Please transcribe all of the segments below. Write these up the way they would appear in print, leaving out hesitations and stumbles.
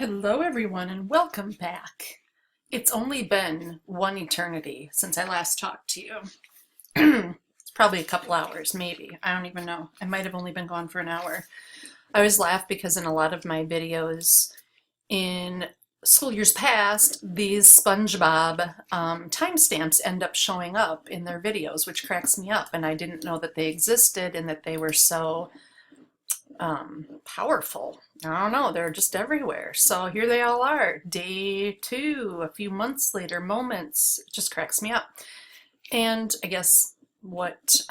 Hello, everyone, and welcome back. It's only been one eternity since I last talked to you. It's probably a couple hours, maybe. I don't even know. I might have only been gone for an hour. I always laugh because in a lot of my videos in school years past, these SpongeBob timestamps end up showing up in their videos, which cracks me up. And I didn't know that they existed and that they were so powerful. I don't know, they're just everywhere. So here they all are, day 2, a few months later, moments. It just cracks me up. And I guess what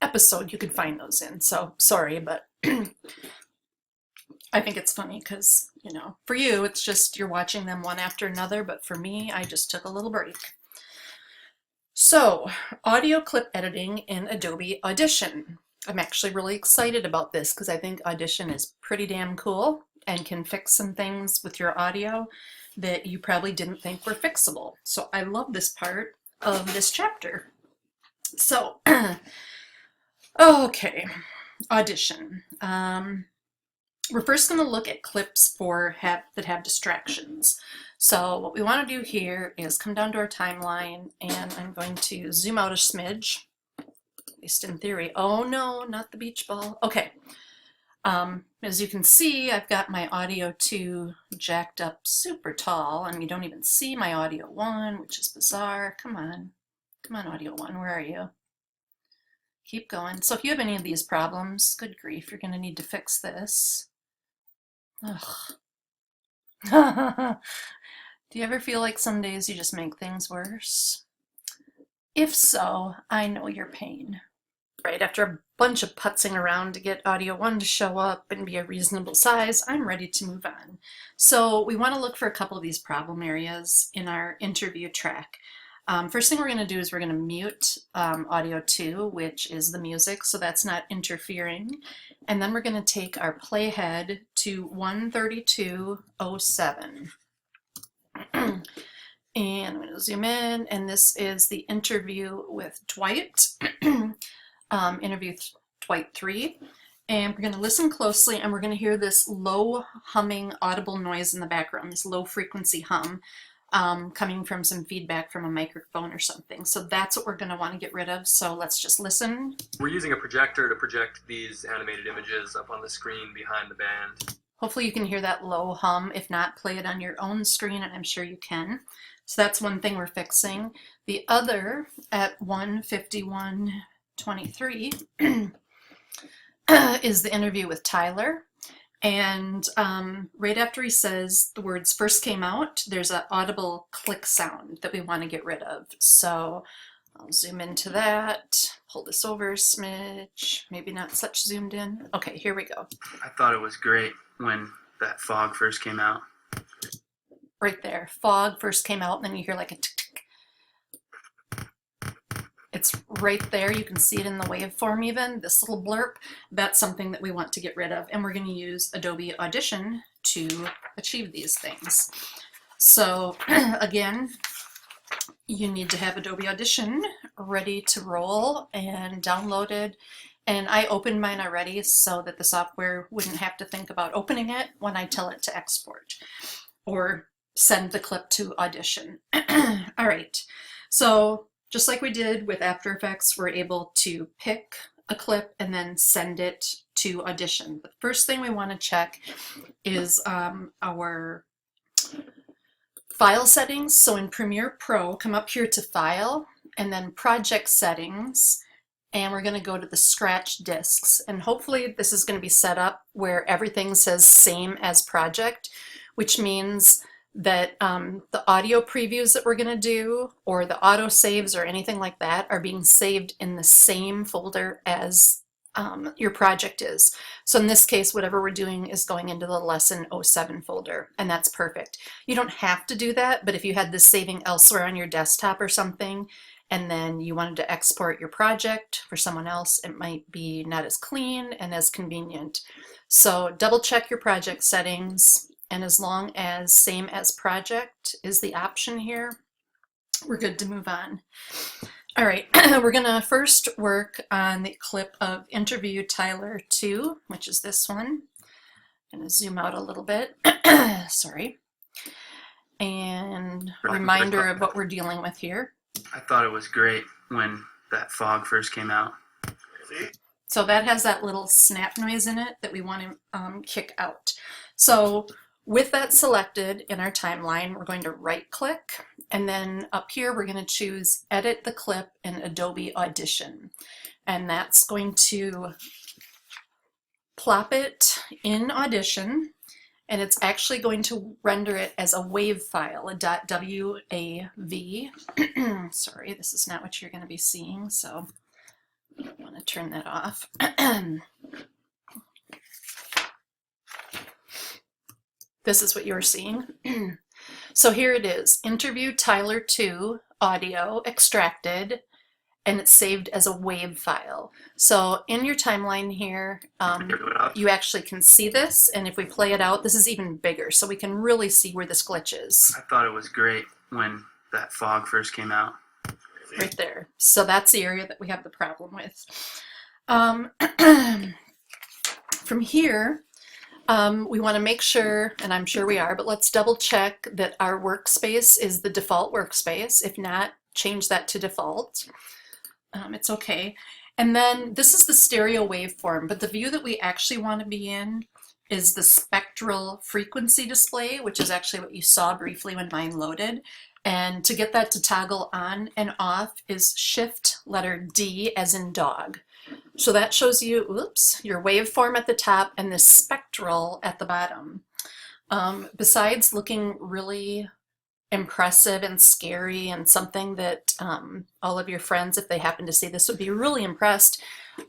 episode you could find those in. So sorry, but I think it's funny because, you know, for you, it's just you're watching them one after another, but for me, I just took a little break. So, audio clip editing in Adobe Audition. I'm actually really excited about this because I think Audition is pretty damn cool and can fix some things with your audio that you probably didn't think were fixable. So I love this part of this chapter. So, okay, Audition. We're first going to look at clips that have distractions. So what we want to do here is come down to our timeline, and I'm going to zoom out a smidge. At least in theory. Oh no, not the beach ball. Okay. As you can see, I've got my audio 2 jacked up super tall, and you don't even see my audio 1, which is bizarre. Come on. Come on, audio 1. Where are you? Keep going. So if you have any of these problems, good grief, you're going to need to fix this. Ugh. Do you ever feel like some days you just make things worse? If so, I know your pain. Right, after a bunch of putzing around to get audio 1 to show up and be a reasonable size, I'm ready to move on. So we want to look for a couple of these problem areas in our interview track. First thing we're going to do is we're going to mute audio 2, which is the music, so that's not interfering. And then we're going to take our playhead to 132.07. And I'm going to zoom in, and this is the interview with Dwight. Interview Dwight 3, and we're going to listen closely, and we're going to hear this low humming audible noise in the background, this low frequency hum coming from some feedback from a microphone or something. So that's what we're going to want to get rid of. So let's just listen. We're using a projector to project these animated images up on the screen behind the band. Hopefully you can hear that low hum. If not, play it on your own screen, and I'm sure you can. So that's one thing we're fixing. The other, at 1:51:23 is the interview with Tyler, and right after he says the words first came out, there's an audible click sound that we want to get rid of. So I'll zoom into that, pull this over a smidge, maybe not such zoomed in. Okay, here we go. I thought it was great when that fog first came out. Right there, fog first came out, and then you hear like a tick tick. It's right there. You can see it in the waveform even, this little blurb. That's something that we want to get rid of, and we're going to use Adobe Audition to achieve these things. So again, you need to have Adobe Audition ready to roll and downloaded. And I opened mine already so that the software wouldn't have to think about opening it when I tell it to export or send the clip to Audition. All right, so just like we did with After Effects, we're able to pick a clip and then send it to Audition. The first thing we want to check is our file settings. So in Premiere Pro, come up here to File and then Project Settings, and we're going to go to the Scratch Discs. And hopefully this is going to be set up where everything says Same as Project, which means that the audio previews that we're going to do, or the auto saves or anything like that, are being saved in the same folder as your project is. So in this case, whatever we're doing is going into the Lesson 07 folder, and that's perfect. You don't have to do that, but if you had this saving elsewhere on your desktop or something, and then you wanted to export your project for someone else, it might be not as clean and as convenient. So double check your project settings. And as long as Same as Project is the option here, we're good to move on. All right, we're gonna first work on the clip of Interview Tyler 2, which is this one. I'm gonna zoom out a little bit. Sorry. And a Right. reminder of what we're dealing with here. I thought it was great when that fog first came out. So that has that little snap noise in it that we want to kick out. So with that selected in our timeline, we're going to right click, and then up here we're going to choose Edit the Clip in Adobe Audition. And that's going to plop it in Audition, and it's actually going to render it as a WAV file, a .wav. Sorry, this is not what you're going to be seeing, so I want to turn that off. This is what you're seeing. So here it is, Interview Tyler 2 audio extracted, and it's saved as a WAV file. So in your timeline here, you actually can see this, and if we play it out, this is even bigger, so we can really see where this glitch is. I thought it was great when that fog first came out. Right there. So that's the area that we have the problem with. From here, we want to make sure, and I'm sure we are, but let's double check that our workspace is the default workspace. If not, change that to default. It's okay. And then this is the stereo waveform, but the view that we actually want to be in is the spectral frequency display, which is actually what you saw briefly when mine loaded. And to get that to toggle on and off is Shift letter D as in dog. So that shows you, oops, your waveform at the top and the spectral at the bottom. Besides looking really impressive and scary and something that all of your friends, if they happen to see this, would be really impressed,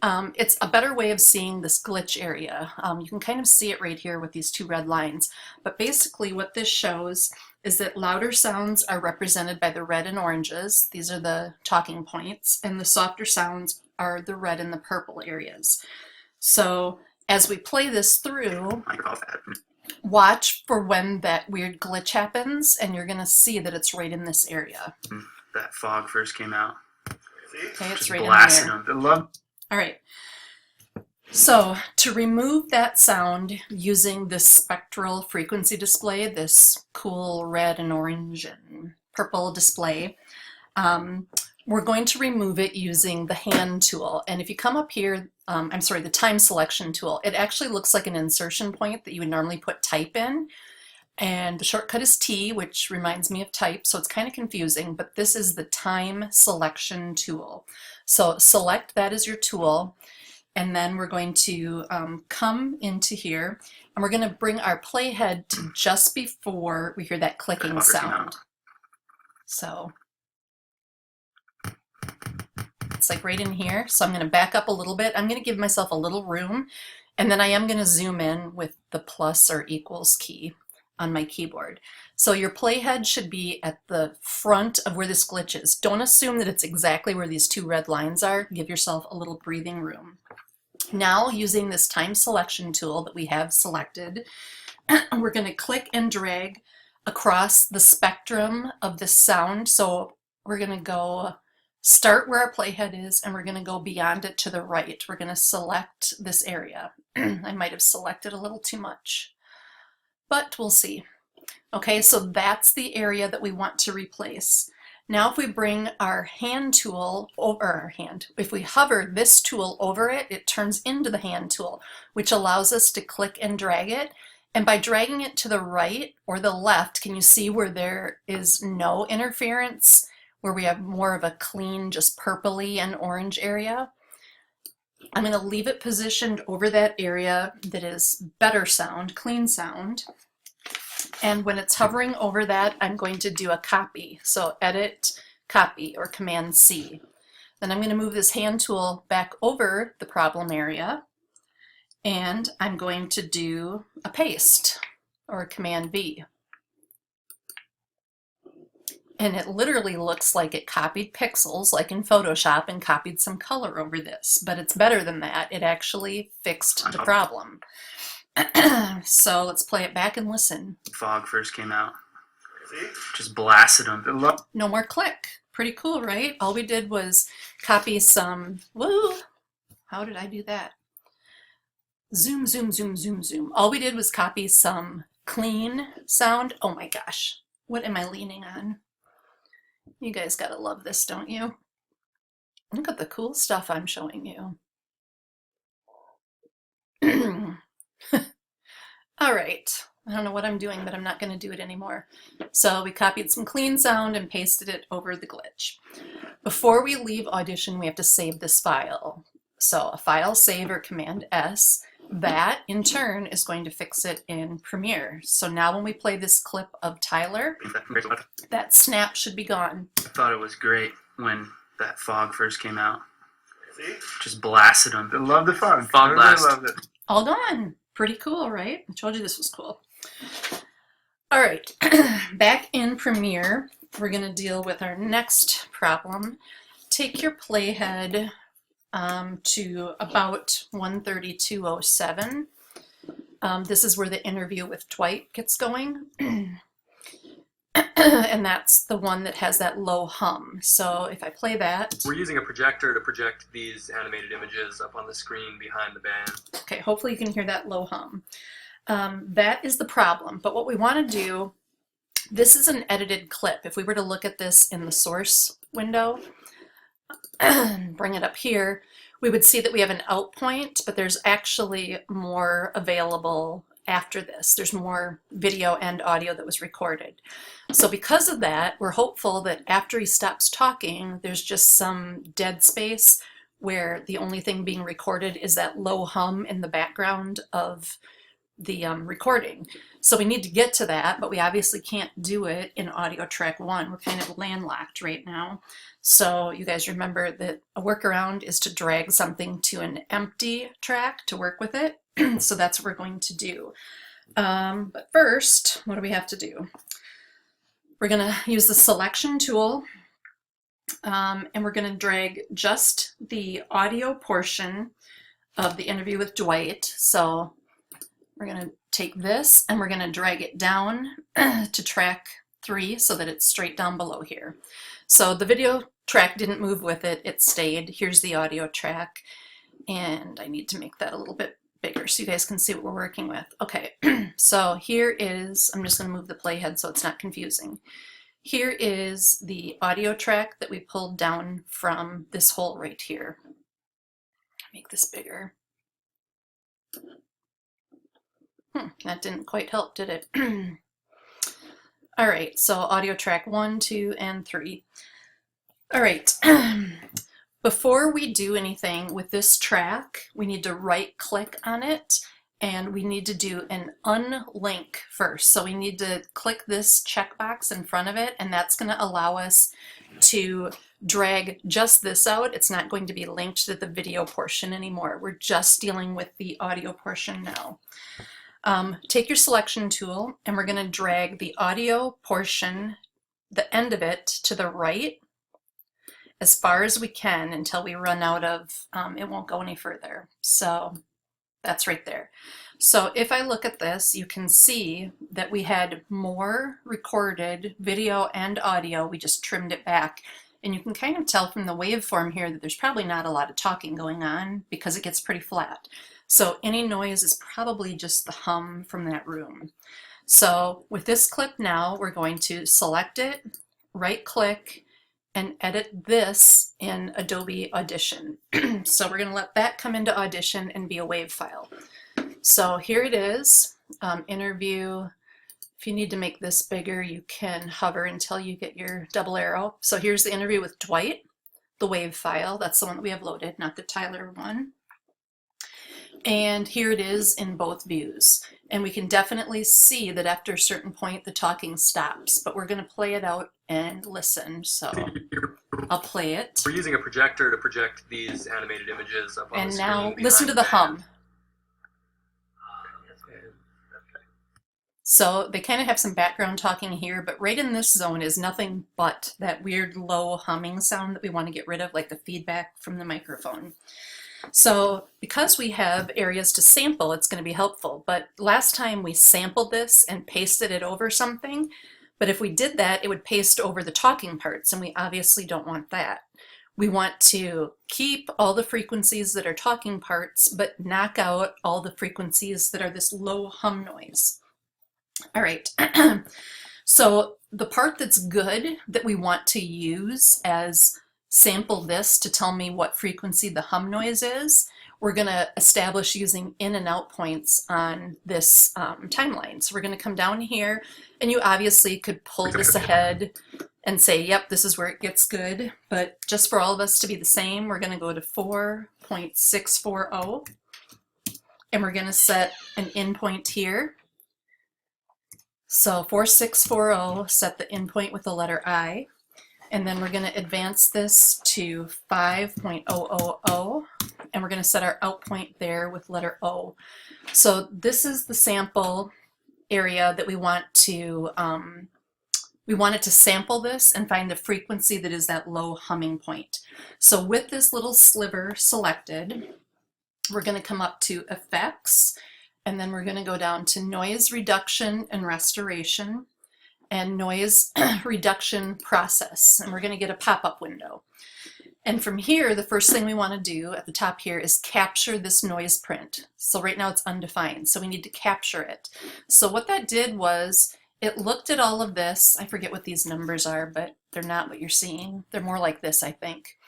it's a better way of seeing this glitch area. You can kind of see it right here with these two red lines. But basically what this shows is that louder sounds are represented by the red and oranges. These are the talking points, and the softer sounds are the red and the purple areas. So as we play this through, watch for when that weird glitch happens, and you're gonna see that it's right in this area. That fog first came out. Okay, it's Just right blasted in there. them. All right. So to remove that sound using this spectral frequency display, this cool red and orange and purple display, we're going to remove it using the hand tool. And if you come up here, I'm sorry, the time selection tool, it actually looks like an insertion point that you would normally put type in. And the shortcut is T, which reminds me of type, so it's kind of confusing, but this is the time selection tool. So select that as your tool, and then we're going to come into here, and we're going to bring our playhead to just before we hear that clicking sound. So it's like right in here. So I'm going to back up a little bit. I'm going to give myself a little room, and then I am going to zoom in with the plus or equals key on my keyboard. So your playhead should be at the front of where this glitch is. Don't assume that it's exactly where these two red lines are. Give yourself a little breathing room. Now, using this time selection tool that we have selected, we're going to click and drag across the spectrum of the sound. So we're going to go start where our playhead is, and we're going to go beyond it to the right. We're going to select this area. I might have selected a little too much, but we'll see. Okay, so that's the area that we want to replace. Now if we bring our hand tool over our hand, if we hover this tool over it, it turns into the hand tool, which allows us to click and drag it. And by dragging it to the right or the left, can you see where there is no interference, where we have more of a clean, just purpley and orange area? I'm going to leave it positioned over that area that is better sound, clean sound. And when it's hovering over that, I'm going to do a copy. So edit, copy, or Command C. Then I'm going to move this hand tool back over the problem area, and I'm going to do a paste, or Command V. And it literally looks like it copied pixels, like in Photoshop, and copied some color over this. But it's better than that. It actually fixed the problem. So let's play it back and listen. Fog first came out. Just blasted them. No more click. Pretty cool, right? All we did was copy some, woo, how did I do that? Zoom, zoom, zoom, zoom, zoom. All we did was copy some clean sound. Oh my gosh, what am I leaning on? You guys gotta love this, don't you? Look at the cool stuff I'm showing you. All right, I don't know what I'm doing, but I'm not gonna do it anymore. So we copied some clean sound and pasted it over the glitch. Before we leave Audition, we have to save this file. So a file save or Command S, that in turn is going to fix it in Premiere. So now when we play this clip of Tyler, that snap should be gone. I thought it was great when that fog first came out. See? Just blasted them. I love the fog. Fog blast. I loved it. All gone. Pretty cool, right? I told you this was cool. All right, back in Premiere, we're going to deal with our next problem. Take your playhead to about 132.07. This is where the interview with Dwight gets going. And that's the one that has that low hum. So if I play that. We're using a projector to project these animated images up on the screen behind the band. Okay, hopefully you can hear that low hum. That is the problem. But what we want to do, this is an edited clip. If we were to look at this in the source window, bring it up here, we would see that we have an out point, but there's actually more available after this. There's more video and audio that was recorded. So because of that, we're hopeful that after he stops talking, there's just some dead space where the only thing being recorded is that low hum in the background of the recording. So we need to get to that, but we obviously can't do it in audio track 1. We're kind of landlocked right now. So you guys remember that a workaround is to drag something to an empty track to work with it. So that's what we're going to do. But first, what do we have to do? We're going to use the selection tool, and we're going to drag just the audio portion of the interview with Dwight. So we're going to take this and we're going to drag it down to track 3 so that it's straight down below here. So the video track didn't move with it, it stayed. Here's the audio track, and I need to make that a little bit bigger so you guys can see what we're working with. Okay, so here is, I'm just going to move the playhead so it's not confusing. Here is the audio track that we pulled down from this hole right here. Make this bigger. That didn't quite help, did it? All right, so audio track 1, 2, and 3. All right, before we do anything with this track, we need to right click on it and we need to do an unlink first. So we need to click this checkbox in front of it, and that's going to allow us to drag just this out. It's not going to be linked to the video portion anymore. We're just dealing with the audio portion now. Take your selection tool and we're going to drag the audio portion, the end of it, to the right as far as we can until we run out of, it won't go any further. So that's right there. So if I look at this, you can see that we had more recorded video and audio. We just trimmed it back. And you can kind of tell from the waveform here that there's probably not a lot of talking going on because it gets pretty flat. So any noise is probably just the hum from that room. So with this clip now, we're going to select it, right click, and edit this in Adobe Audition. So we're going to let that come into Audition and be a WAV file. So here it is, interview. If you need to make this bigger, you can hover until you get your double arrow. So here's the interview with Dwight, the WAV file. That's the one that we have loaded, not the Tyler one. And here it is in both views. And we can definitely see that after a certain point, the talking stops, but we're going to play it out and listen. So I'll play it. We're using a projector to project these animated images up on the screen. And now listen to the hum. So they kind of have some background talking here, but right in this zone is nothing but that weird low humming sound that we want to get rid of, like the feedback from the microphone. So because we have areas to sample, it's going to be helpful. But last time we sampled this and pasted it over something, but if we did that, it would paste over the talking parts, and we obviously don't want that. We want to keep all the frequencies that are talking parts, but knock out all the frequencies that are this low hum noise. All right, so the part that's good that we want to use as sample this to tell me what frequency the hum noise is, we're going to establish using in and out points on this timeline. So we're going to come down here, and you obviously could pull this ahead and say, yep, this is where it gets good. But just for all of us to be the same, we're going to go to 4.640, and we're going to set an in point here. So 4640, set the in point with the letter I. And then we're going to advance this to 5.000, and we're going to set our out point there with letter O. So this is the sample area that we want it to sample this and find the frequency that is that low humming point. So with this little sliver selected, we're going to come up to Effects, and then we're going to go down to Noise Reduction and Restoration, and Noise Reduction Process, and we're going to get a pop-up window. And from here, the first thing we want to do at the top here is capture this noise print. So right now it's undefined, so we need to capture it. So what that did was it looked at all of this. I forget what these numbers are, but they're not what you're seeing. They're more like this, I think.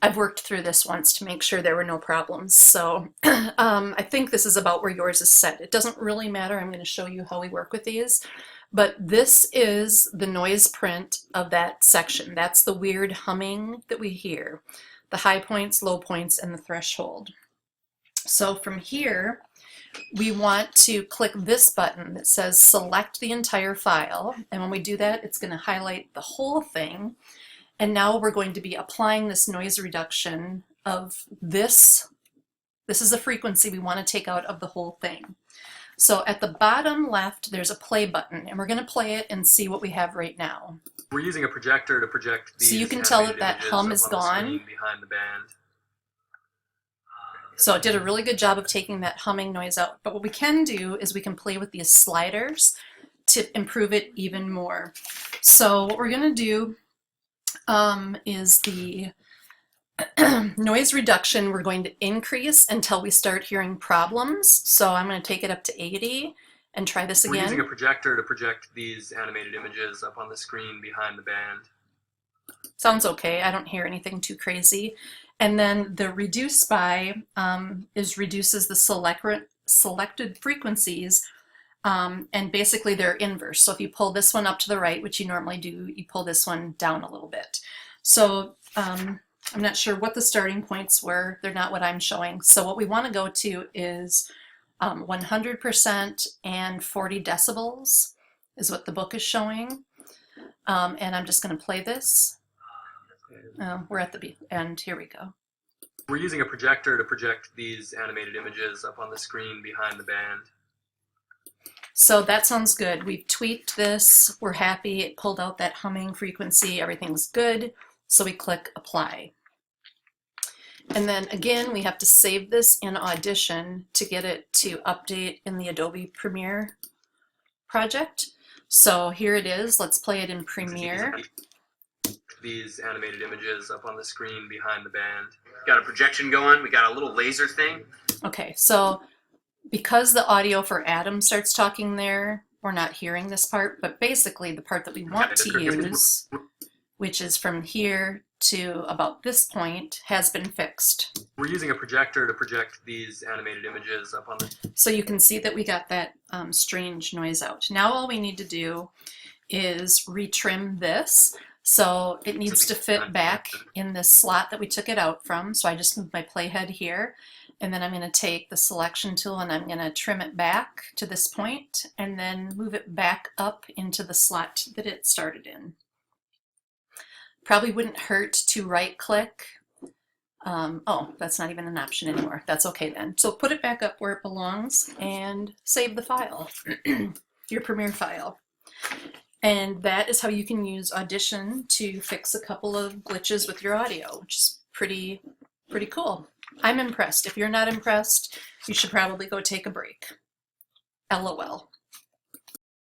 I've worked through this once to make sure there were no problems. So I think this is about where yours is set. It doesn't really matter. I'm going to show you how we work with these. But this is the noise print of that section. That's the weird humming that we hear. The high points, low points, and the threshold. So from here, we want to click this button that says select the entire file. And when we do that, it's going to highlight the whole thing. And now we're going to be applying this noise reduction of this. This is the frequency we want to take out of the whole thing. So at the bottom left, there's a play button, and we're going to play it and see what we have right now. We're using a projector to project these. So you can tell that that hum is gone. Behind the band. So it did a really good job of taking that humming noise out. But what we can do is we can play with these sliders to improve it even more. So what we're going to do is the noise reduction we're going to increase until we start hearing problems. So I'm going to take it up to 80 and try this again. We're using a projector to project these animated images up on the screen behind the band. Sounds okay. I don't hear anything too crazy. And then the reduce by reduces the selected frequencies, and basically they're inverse. So if you pull this one up to the right, which you normally do, you pull this one down a little bit. So I'm not sure what the starting points were. They're not what I'm showing. So what we want to go to is 100% and 40 decibels is what the book is showing. And I'm just going to play this. We're at the end. Here we go. We're using a projector to project these animated images up on the screen behind the band. So that sounds good. We've tweaked this. We're happy. It pulled out that humming frequency. Everything's good. So we click Apply. And then again, we have to save this in Audition to get it to update in the Adobe Premiere project. So here it is. Let's play it in Premiere. These animated images up on the screen behind the band. Got a projection going. We got a little laser thing. Okay, so because the audio for Adam starts talking there, we're not hearing this part, but basically the part that we want to use, which is from here to about this point, has been fixed. We're using a projector to project these animated images up on the... So you can see that we got that strange noise out. Now all we need to do is retrim this. So it needs to fit back in this slot that we took it out from. So I just moved my playhead here, and then I'm going to take the selection tool and I'm going to trim it back to this point and then move it back up into the slot that it started in. Probably wouldn't hurt to right click. Oh, that's not even an option anymore. That's okay then. So put it back up where it belongs and save the file, your Premiere file. And that is how you can use Audition to fix a couple of glitches with your audio, which is pretty cool. I'm impressed. If you're not impressed, you should probably go take a break. LOL.